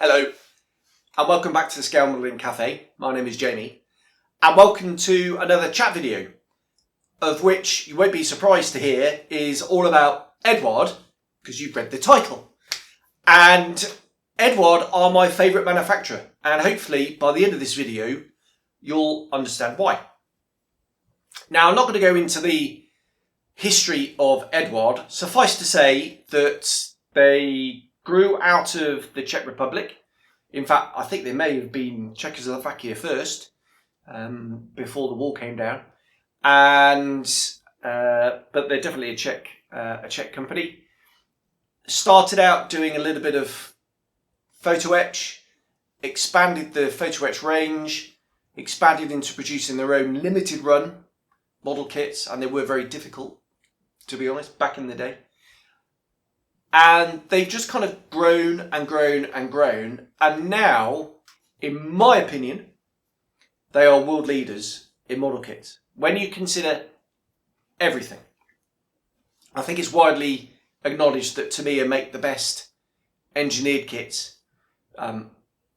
Hello, and welcome back to the Scale Modelling Cafe. My name is Jamie, and welcome to another chat video, of which you won't be surprised to hear is all about Eduard, because you've read the title. And Eduard are my favourite manufacturer, and hopefully by the end of this video, you'll understand why. Now, I'm not going to go into the history of Eduard. Suffice to say that they grew out of the Czech Republic. In fact, I think they may have been Czechoslovakia first, before the wall came down. But they're definitely a Czech company. Started out doing a little bit of photo etch, expanded the photo etch range, expanded into producing their own limited run model kits, and they were very difficult, to be honest, back in the day. And they've just kind of grown and grown and grown. And now, in my opinion, they are world leaders in model kits. When you consider everything, I think it's widely acknowledged that to me they make the best engineered kits,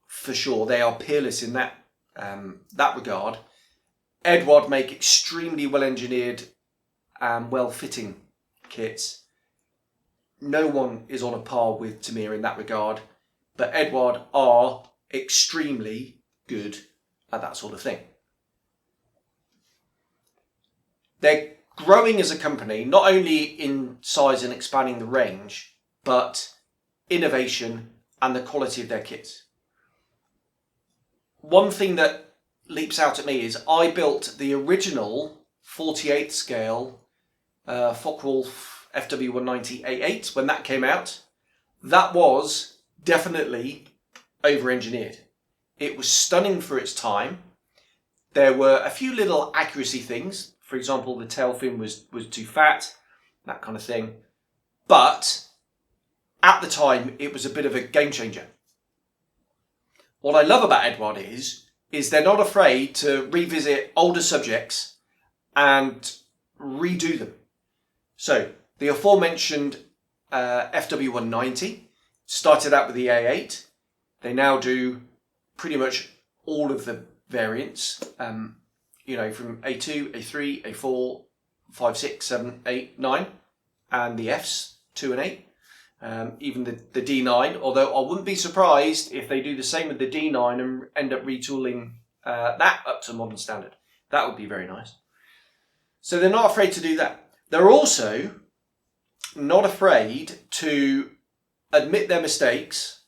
for sure. They are peerless in that regard. Eduard make extremely well engineered and well fitting kits. No one is on a par with Tamiya in that regard, but Eduard are extremely good at that sort of thing. They're growing as a company, not only in size and expanding the range, but innovation and the quality of their kits. One thing that leaps out at me is I built the original 48th scale Focke-Wulf FW190 A8 when that came out. That was definitely over-engineered. It was stunning for its time. There were a few little accuracy things. For example, the tail fin was too fat, that kind of thing. But at the time, it was a bit of a game changer. What I love about Eduard is they're not afraid to revisit older subjects and redo them. So the aforementioned FW190 started out with the A8. They now do pretty much all of the variants, from A2, A3, A4, 5, 6, 7, 8, 9, and the Fs, 2 and 8. Even the D9, although I wouldn't be surprised if they do the same with the D9 and end up retooling that up to modern standard. That would be very nice. So they're not afraid to do that. They're also not afraid to admit their mistakes,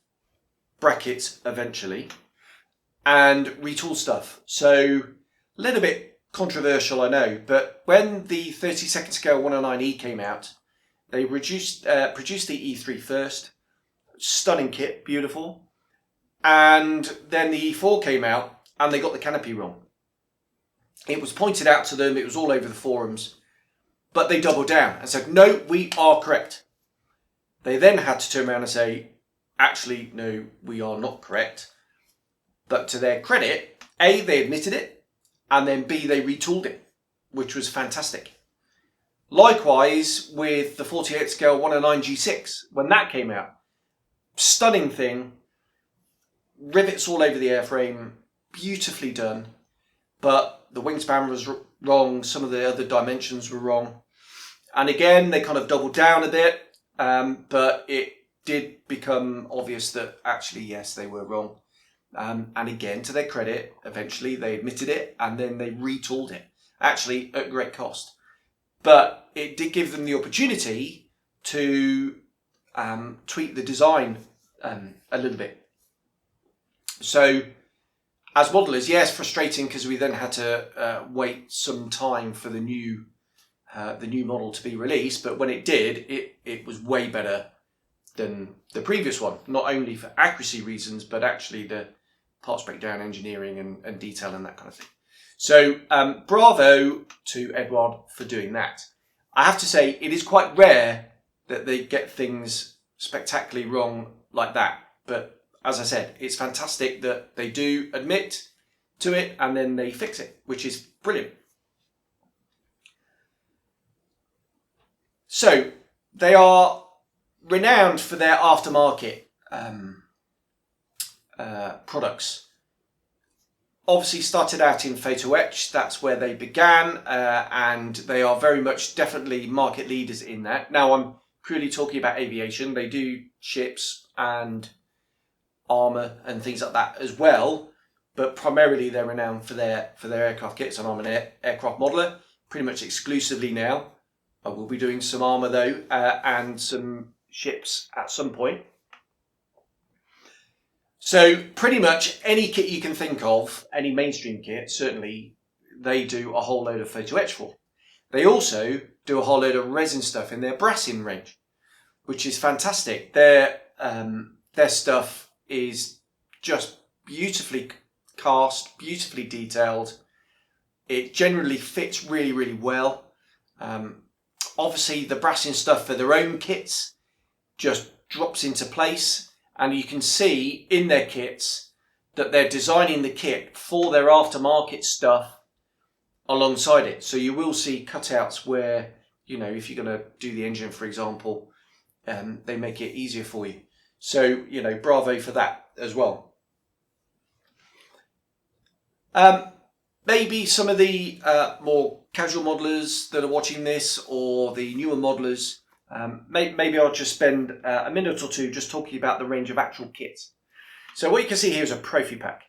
brackets eventually, and retool stuff. So a little bit controversial, I know, but when the 32nd scale 109E came out, they produced the E3 first. Stunning kit, beautiful. And then the E4 came out and they got the canopy wrong. It was pointed out to them, it was all over the forums, but they doubled down and said, no, we are correct. They then had to turn around and say, actually, no, we are not correct. But to their credit, A, they admitted it, and then B, they retooled it, which was fantastic. Likewise with the 48th scale 109 G6, when that came out. Stunning thing, rivets all over the airframe, beautifully done, but the wingspan was wrong, some of the other dimensions were wrong. And again, they kind of doubled down a bit, but it did become obvious that actually, yes, they were wrong. And again, to their credit, eventually they admitted it and then they retooled it, actually at great cost. But it did give them the opportunity to tweak the design a little bit. So as modelers, yes, frustrating because we then had to wait some time for the new model to be released. But when it did, it was way better than the previous one, not only for accuracy reasons, but actually the parts breakdown engineering and detail and that kind of thing. So bravo to Eduard for doing that. I have to say, it is quite rare that they get things spectacularly wrong like that. But as I said, it's fantastic that they do admit to it and then they fix it, which is brilliant. So they are renowned for their aftermarket products. Obviously started out in photo etch, that's where they began, and they are very much definitely market leaders in that. Now I'm purely talking about aviation. They do ships and armour and things like that as well, but primarily they're renowned for their aircraft kits, and I'm an aircraft modeller pretty much exclusively now. I will be doing some armour though, and some ships at some point. So pretty much any kit you can think of, any mainstream kit, certainly they do a whole load of photo etch for. They also do a whole load of resin stuff in their brassing range, which is fantastic. Their stuff is just beautifully cast, beautifully detailed. It generally fits really, really well. Obviously the brassing stuff for their own kits just drops into place. And you can see in their kits that they're designing the kit for their aftermarket stuff alongside it. So you will see cutouts where, you know, if you're going to do the engine, for example, they make it easier for you. So, you know, bravo for that as well. Maybe some of the more casual modelers that are watching this, or the newer modelers, maybe I'll just spend a minute or two just talking about the range of actual kits. So what you can see here is a Profi pack.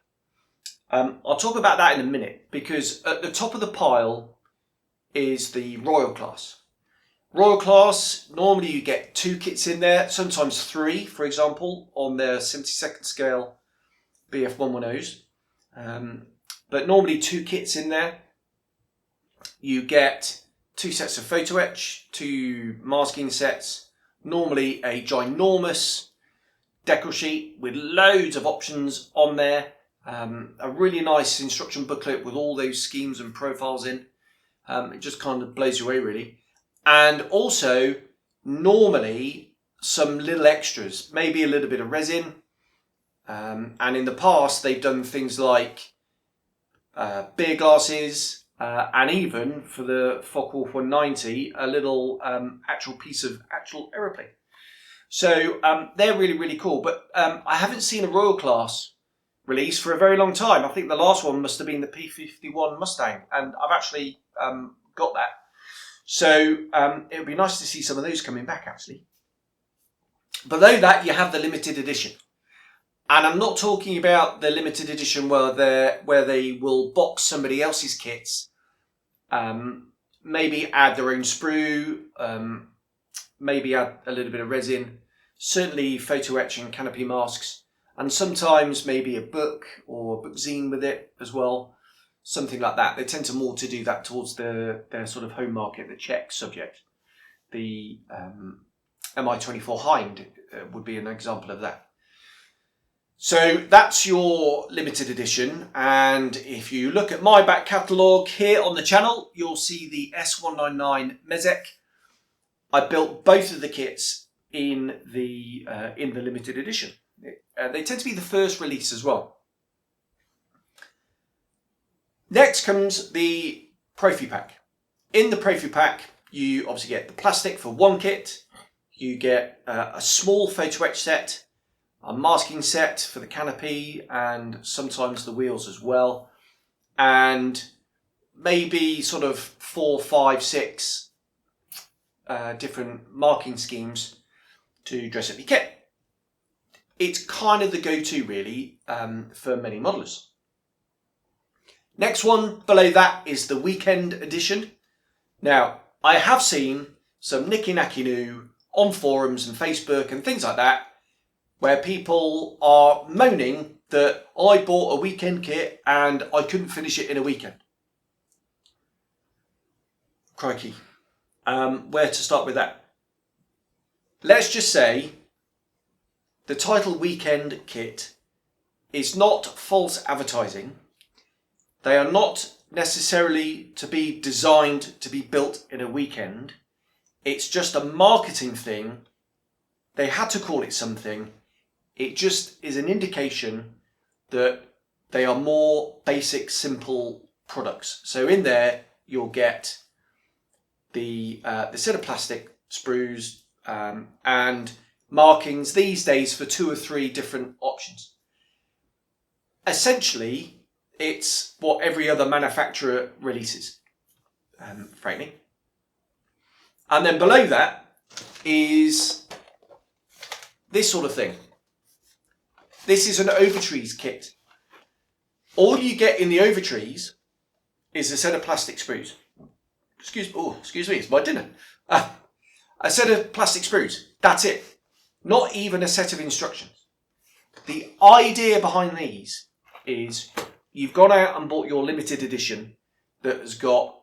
I'll talk about that in a minute, because at the top of the pile is the Royal class. Royal class, normally you get 2 kits in there, sometimes 3, for example, on their 72nd scale BF110s. But normally 2 kits in there. You get 2 sets of photo etch, 2 masking sets, normally a ginormous decal sheet with loads of options on there, a really nice instruction booklet with all those schemes and profiles in. It just kind of blows you away really. And also normally some little extras, maybe a little bit of resin, and in the past they've done things like beer glasses, and even for the Focke-Wulf 190, a little actual piece of actual aeroplane. So they're really, really cool. But I haven't seen a Royal class release for a very long time. I think the last one must have been the P-51 Mustang, and I've actually got that. So it would be nice to see some of those coming back, actually. Below that, you have the limited edition. And I'm not talking about the limited edition where they will box somebody else's kits, maybe add their own sprue, maybe add a little bit of resin, certainly photo etch and canopy masks, and sometimes maybe a book or a book zine with it as well, something like that. They tend to more to do that towards their sort of home market, the Czech subject. The Mi-24 Hind would be an example of that. So that's your limited edition, and if you look at my back catalogue here on the channel, you'll see the S199 Mezek. I built both of the kits in the limited edition. They tend to be the first release as well. Next comes the Profi pack. In the Profi pack, you obviously get the plastic for 1 kit, you get a small photo etch set, a masking set for the canopy and sometimes the wheels as well, and maybe sort of 4, 5, 6 different marking schemes to dress up your kit. It's kind of the go-to really for many modelers. Next one below that is the weekend edition. Now, I have seen some nicky-nacky-noo on forums and Facebook and things like that, where people are moaning that I bought a weekend kit and I couldn't finish it in a weekend. Crikey. Where to start with that? Let's just say the title weekend kit is not false advertising. They are not necessarily to be designed to be built in a weekend. It's just a marketing thing. They had to call it something. It just is an indication that they are more basic, simple products. So in there, you'll get the set of plastic sprues and markings these days for 2 or 3 different options. essentially, it's what every other manufacturer releases, frankly. And then below that is this sort of thing. This is an Overtrees kit. All you get in the Overtrees is a set of plastic sprues. Excuse me, it's my dinner. A set of plastic sprues. That's it. Not even a set of instructions. The idea behind these is you've gone out and bought your limited edition that has got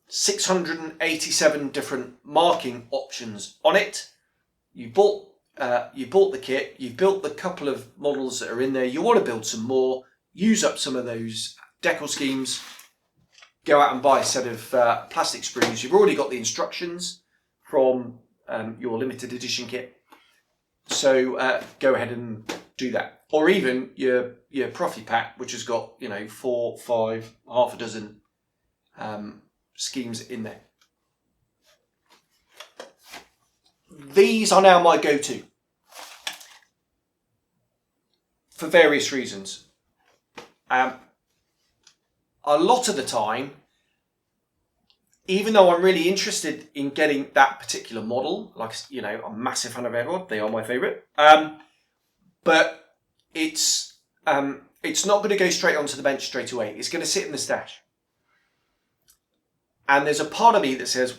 687 different marking options on it. You bought the kit. You've built the couple of models that are in there. You want to build some more. Use up some of those decal schemes. Go out and buy a set of plastic sprues. You've already got the instructions from your limited edition kit. So go ahead and do that. Or even your Profi pack, which has got 4, 5, half a dozen schemes in there. These are now my go-to for various reasons. A lot of the time, even though I'm really interested in getting that particular model, like, I'm a massive fan of Eduard, they are my favourite, but it's not going to go straight onto the bench straight away. It's going to sit in the stash. And there's a part of me that says,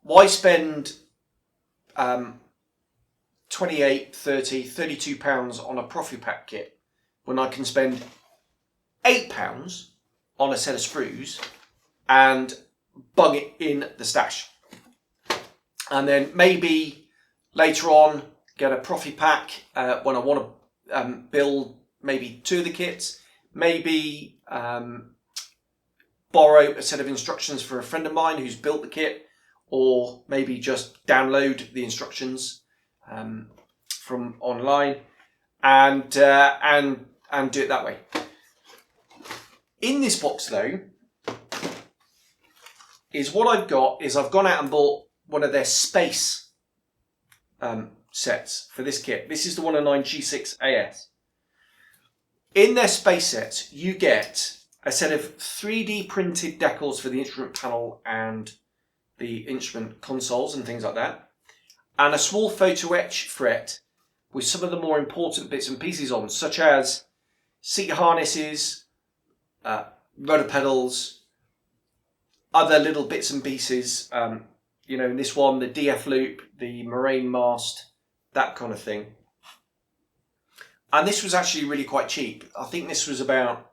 why spend 28, 30, 32 pounds on a Profi pack kit when I can spend £8 on a set of sprues and bung it in the stash. And then maybe later on get a Profi pack when I want to build maybe 2 of the kits. Maybe borrow a set of instructions for a friend of mine who's built the kit, or maybe just download the instructions from online and do it that way. In this box, though, is what I've got is I've gone out and bought one of their space sets for this kit. This is the 109 G6 AS. In their space sets, you get a set of 3D printed decals for the instrument panel and the instrument consoles and things like that, and a small photo etch fret with some of the more important bits and pieces on, such as seat harnesses, rudder pedals, other little bits and pieces, in this one, the DF loop, the moraine mast, that kind of thing. And this was actually really quite cheap. I think this was about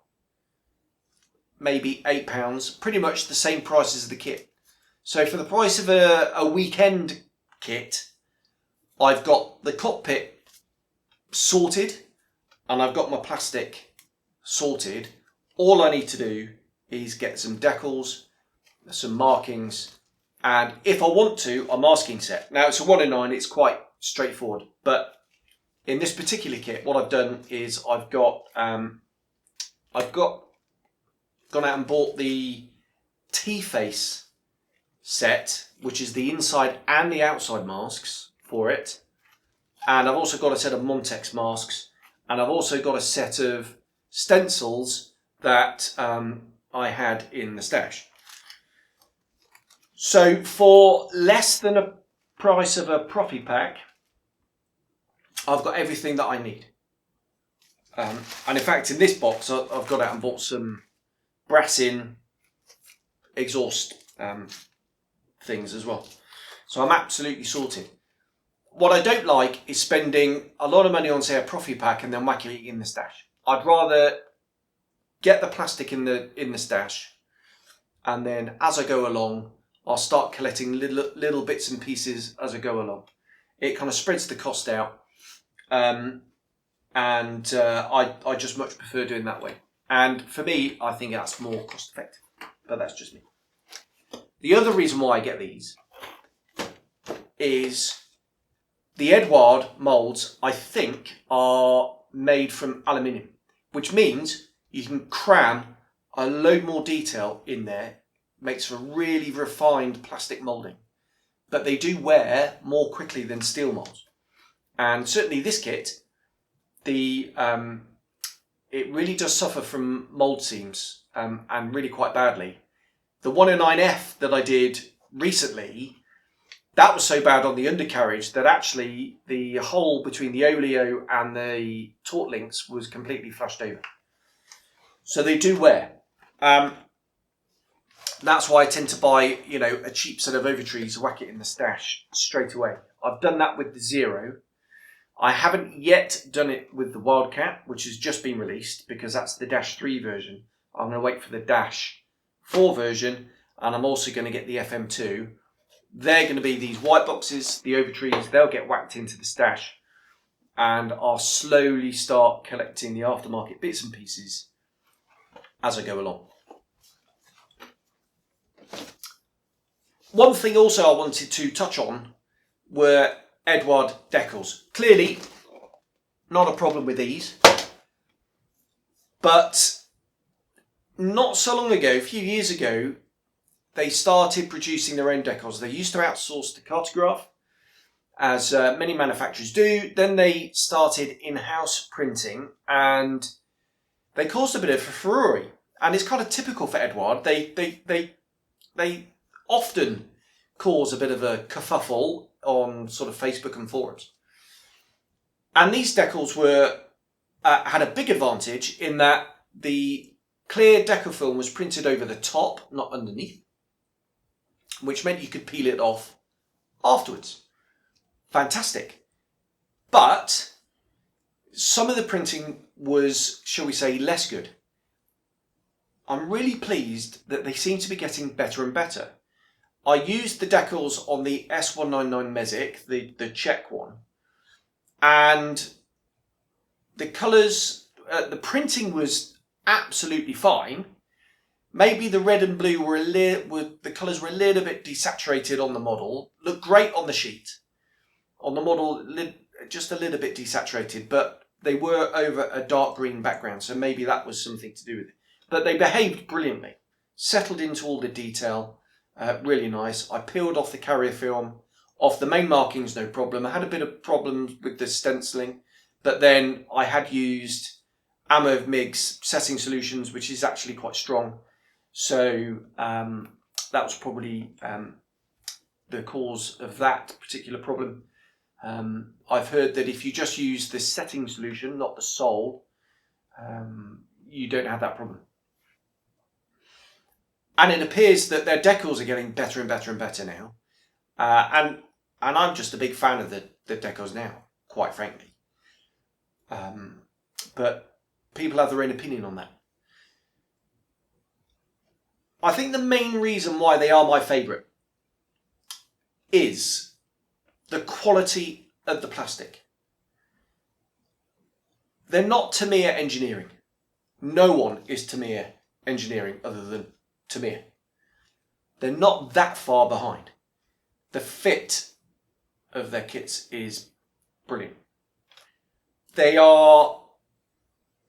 maybe £8, pretty much the same price as the kit. So for the price of a weekend kit, I've got the cockpit sorted and I've got my plastic sorted. All I need to do is get some decals, some markings, and if I want to, a masking set. Now it's a 109, it's quite straightforward, but in this particular kit, what I've done is I've gone out and bought the T-face set, which is the inside and the outside masks for it. And I've also got a set of Montex masks, and I've also got a set of stencils that I had in the stash. So for less than a price of a Profi pack, I've got everything that I need. And in fact, in this box, I've got out and bought some brass-in exhaust things as well. So I'm absolutely sorted. What I don't like is spending a lot of money on, say, a Profi pack and then whacking it in the stash. I'd rather get the plastic in the stash, and then as I go along, I'll start collecting little bits and pieces as I go along. It kind of spreads the cost out, and I just much prefer doing that way. And for me, I think that's more cost effective, but that's just me. The other reason why I get these is the Eduard moulds, I think, are made from aluminium, which means you can cram a load more detail in there. Makes for really refined plastic moulding, but they do wear more quickly than steel molds. And certainly this kit, the it really does suffer from mould seams, and really quite badly. The 109F that I did recently, that was so bad on the undercarriage that actually the hole between the oleo and the taut links was completely flushed over. So they do wear. That's why I tend to buy, a cheap set of Overtrees, whack it in the stash straight away. I've done that with the Zero. I haven't yet done it with the Wildcat, which has just been released, because that's the Dash 3 version. I'm going to wait for the Dash 4 version, and I'm also going to get the FM2. They're going to be these white boxes, the Overtrees. They'll get whacked into the stash, and I'll slowly start collecting the aftermarket bits and pieces as I go along. One thing also I wanted to touch on were Eduard decals. Clearly, not a problem with these, but not so long ago, a few years ago, they started producing their own decals. They used to outsource to Cartograph, as many manufacturers do. Then they started in-house printing, and they caused a bit of a furore. And it's kind of typical for Eduard. They often cause a bit of a kerfuffle on sort of Facebook and forums. And these decals were had a big advantage in that the clear decal film was printed over the top, not underneath, which meant you could peel it off afterwards. Fantastic. But some of the printing was, shall we say, less good. I'm really pleased that they seem to be getting better and better. I used the decals on the S199 Mesic, the Czech one, and the colours, the printing was absolutely fine. Maybe the red and blue the colours were a little bit desaturated on the model. Looked great on the sheet. On the model, just a little bit desaturated, but they were over a dark green background, so maybe that was something to do with it. But they behaved brilliantly, settled into all the detail, really nice. I peeled off the carrier film, off the main markings, no problem. I had a bit of problems with the stenciling, but then I had used Amov MIG's setting solutions, which is actually quite strong. So that was probably the cause of that particular problem. I've heard that if you just use the setting solution, not the sole, you don't have that problem. And it appears that their decals are getting better and better and better now. And I'm just a big fan of the decals now, quite frankly. But people have their own opinion on that. I think the main reason why they are my favourite is the quality of the plastic. They're not Tamiya engineering. No one is Tamiya engineering other than Tamiya. They're not that far behind. The fit of their kits is brilliant. They are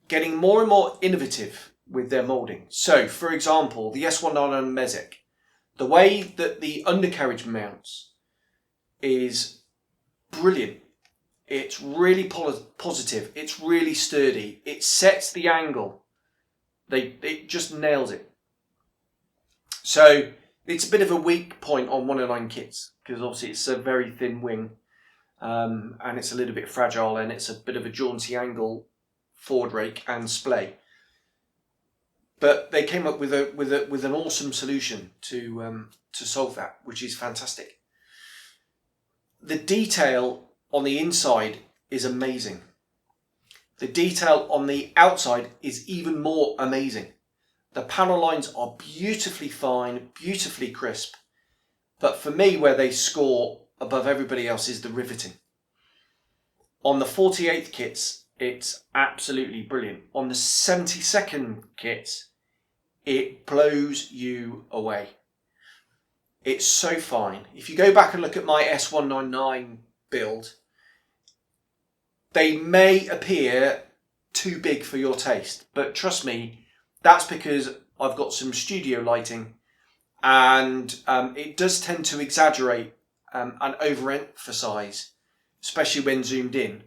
getting more and more innovative with their moulding. So, for example, the S199 Mesic, the way that the undercarriage mounts is brilliant. It's really positive. It's really sturdy. It sets the angle. It just nails it. So it's a bit of a weak point on 109 kits, because obviously it's a very thin wing, and it's a little bit fragile, and it's a bit of a jaunty angle forward rake and splay. But they came up with an awesome solution to solve that, which is fantastic. The detail on the inside is amazing. The detail on the outside is even more amazing. The panel lines are beautifully fine, beautifully crisp. But for me, where they score above everybody else is the riveting. On the 48th kits, it's absolutely brilliant. On the 72nd kits, it blows you away. It's so fine. If you go back and look at my S199 build, they may appear too big for your taste, but trust me, that's because I've got some studio lighting, and it does tend to exaggerate and overemphasize, especially when zoomed in,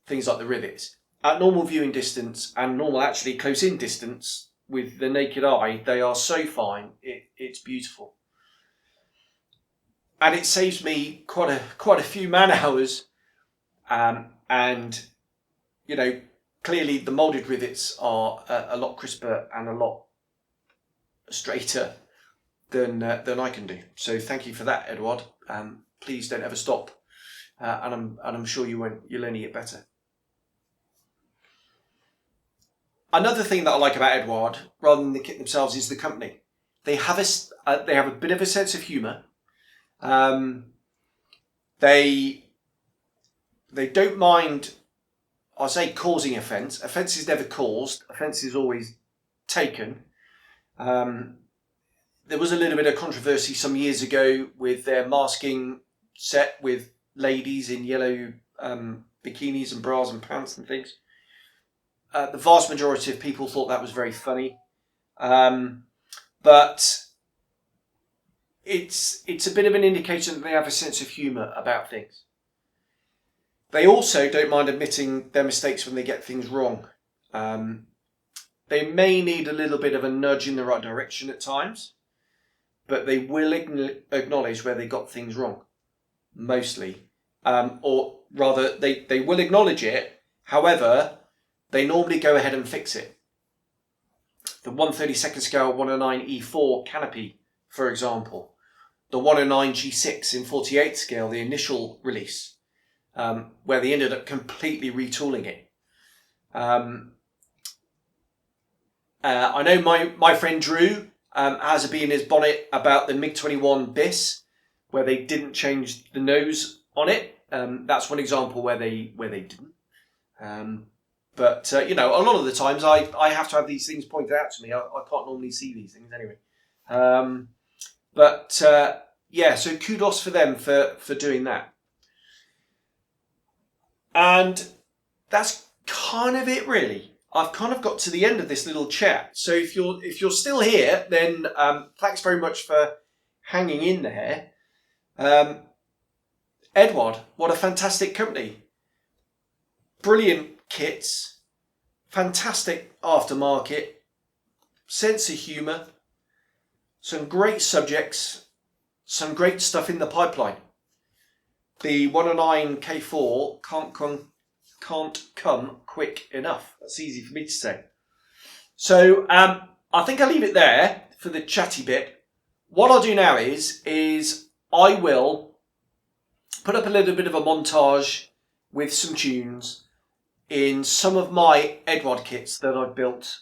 things like the rivets. at normal viewing distance and normal actually close in distance with the naked eye, they are so fine. It's beautiful. And it saves me quite a few man hours. And, you know, clearly the moulded rivets are a lot crisper and a lot straighter than I can do. So thank you for that, Eduard. Please don't ever stop. And I'm sure you won't. You'll only get better. Another thing that I like about Eduard, rather than the kit themselves, is the company. They have a bit of a sense of humour. They don't mind, I'll say, causing offence. Offence is never caused. Offence is always taken. There was a little bit of controversy some years ago with their masking set with ladies in yellow bikinis and bras and pants and things. The vast majority of people thought that was very funny. But it's a bit of an indication that they have a sense of humour about things. They also don't mind admitting their mistakes when they get things wrong. They may need a little bit of a nudge in the right direction at times, but they will acknowledge where they got things wrong, mostly. Or rather, they will acknowledge it. However, they normally go ahead and fix it. The 1/32 scale 109 E4 canopy, for example. The 109 G6 in 48 scale, the initial release, where they ended up completely retooling it. I know my friend Drew has a bee in his bonnet about the MiG-21 BIS, where they didn't change the nose on it. That's one example where they didn't. But you know, a lot of the times I have to have these things pointed out to me. I can't normally see these things anyway. Yeah, so kudos for them for doing that. And that's kind of it, really. I've kind of got to the end of this little chat. So if you're still here, then thanks very much for hanging in there. Eduard, what a fantastic company. Brilliant kits, fantastic aftermarket, sense of humour, some great subjects, some great stuff in the pipeline. The 109 K4 can't come quick enough. That's easy for me to say. So I think I'll leave it there for the chatty bit. What I'll do now is I will put up a little bit of a montage with some tunes in some of my Eduard kits that I've built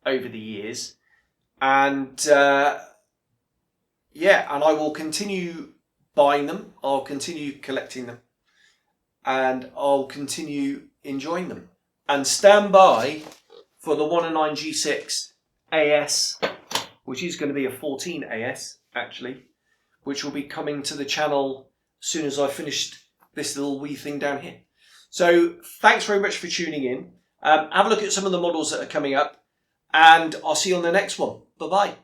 over the years. And yeah, and I will continue buying them. I'll continue collecting them. And I'll continue enjoying them. And stand by for the 109 G6 AS, which is going to be a 14 AS, actually, which will be coming to the channel as soon as I've finished this little wee thing down here. So thanks very much for tuning in. Have a look at some of the models that are coming up, and I'll see you on the next one. Bye-bye.